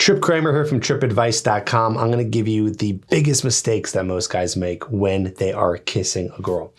Trip Kramer here from tripadvice.com. I'm going to give you the biggest mistakes that most guys make when they are kissing a girl.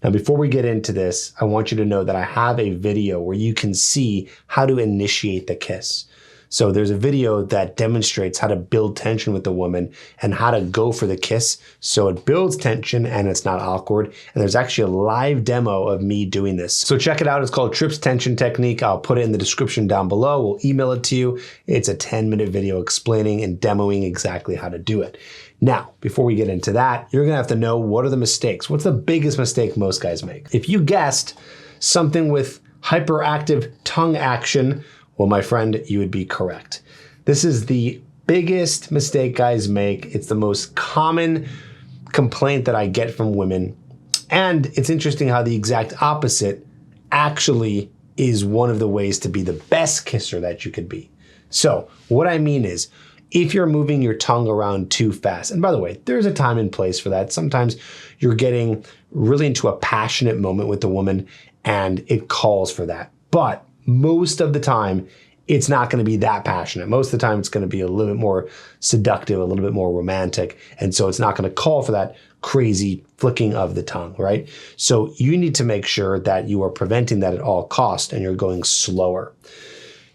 Now, before we get into this, I want you to know that I have a video where you can see how to initiate the kiss. So there's a video that demonstrates how to build tension with the woman and how to go for the kiss so it builds tension and it's not awkward. And there's actually a live demo of me doing this. So check it out. It's called Trip's Tension Technique. I'll put it in the description down below. We'll email it to you. It's a 10-minute video explaining and demoing exactly how to do it. Now, before we get into that, you're gonna have to know what are the mistakes. What's the biggest mistake most guys make? If you guessed something with hyperactive tongue action, well, my friend, you would be correct. This is the biggest mistake guys make. It's the most common complaint that I get from women. And it's interesting how the exact opposite actually is one of the ways to be the best kisser that you could be. So what I mean is, if you're moving your tongue around too fast, and by the way, there's a time and place for that. Sometimes you're getting really into a passionate moment with the woman and it calls for that. But most of the time, it's not going to be that passionate. Most of the time, it's going to be a little bit more seductive, a little bit more romantic. And so it's not going to call for that crazy flicking of the tongue, right? So you need to make sure that you are preventing that at all costs and you're going slower.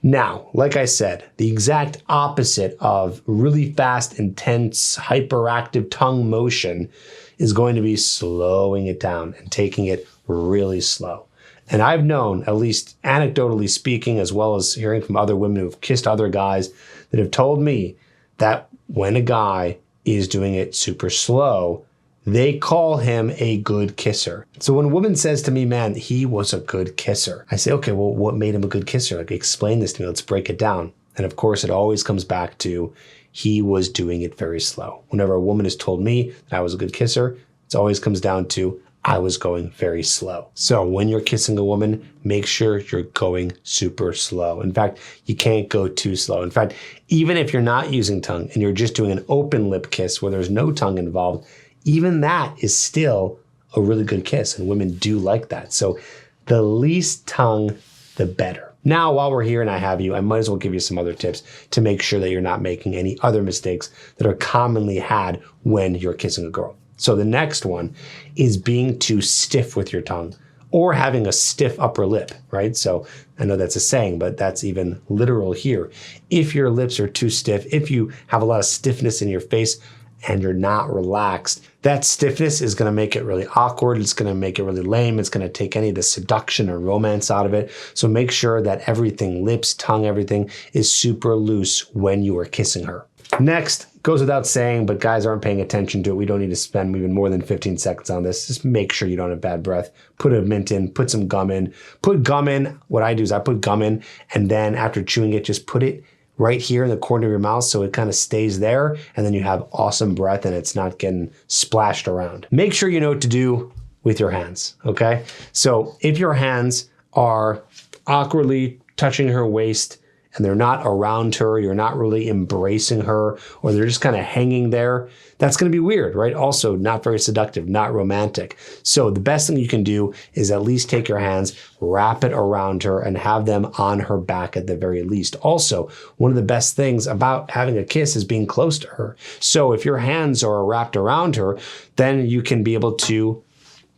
Now, like I said, the exact opposite of really fast, intense, hyperactive tongue motion is going to be slowing it down and taking it really slow. And I've known, at least anecdotally speaking, as well as hearing from other women who've kissed other guys, that have told me that when a guy is doing it super slow, they call him a good kisser. So when a woman says to me, man, he was a good kisser, I say, okay, well, what made him a good kisser? Like, explain this to me. Let's break it down. And of course, it always comes back to he was doing it very slow. Whenever a woman has told me that I was a good kisser, it always comes down to I was going very slow. So when you're kissing a woman, make sure you're going super slow. In fact, you can't go too slow. In fact, even if you're not using tongue and you're just doing an open lip kiss where there's no tongue involved, even that is still a really good kiss, and women do like that. So the least tongue, the better. Now, while we're here and I have you, I might as well give you some other tips to make sure that you're not making any other mistakes that are commonly had when you're kissing a girl. So the next one is being too stiff with your tongue or having a stiff upper lip, right? So I know that's a saying, but that's even literal here. If your lips are too stiff, if you have a lot of stiffness in your face and you're not relaxed, that stiffness is gonna make it really awkward. It's gonna make it really lame. It's gonna take any of the seduction or romance out of it. So make sure that everything, lips, tongue, everything is super loose when you are kissing her. Next, goes without saying, but guys aren't paying attention to it. We don't need to spend even more than 15 seconds on this. Just make sure you don't have bad breath. Put a mint in, put some gum in. Put gum in. What I do is I put gum in, and then after chewing it, just put it right here in the corner of your mouth so it kind of stays there, and then you have awesome breath and it's not getting splashed around. Make sure you know what to do with your hands, okay? So if your hands are awkwardly touching her waist, and they're not around her, you're not really embracing her, or they're just kind of hanging there, that's gonna be weird, right? Also, not very seductive, not romantic. So the best thing you can do is at least take your hands, wrap it around her, and have them on her back at the very least. Also, one of the best things about having a kiss is being close to her. So if your hands are wrapped around her, then you can be able to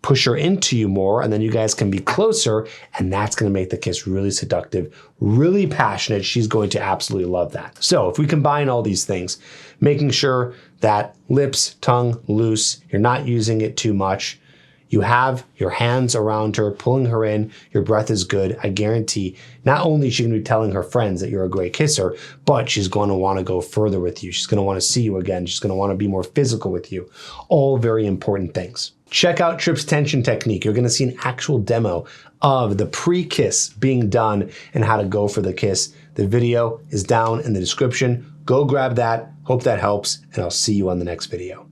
push her into you more, and then you guys can be closer, and that's gonna make the kiss really seductive, really passionate. She's going to absolutely love that. So if we combine all these things, making sure that lips, tongue loose, you're not using it too much, you have your hands around her, pulling her in, your breath is good, I guarantee not only is she gonna be telling her friends that you're a great kisser, but she's gonna wanna go further with you. She's gonna wanna see you again. She's gonna wanna be more physical with you. All very important things. Check out Trip's Tension Technique. You're gonna see an actual demo of the pre-kiss being done and how to go for the kiss. The video is down in the description. Go grab that. Hope that helps, and I'll see you on the next video.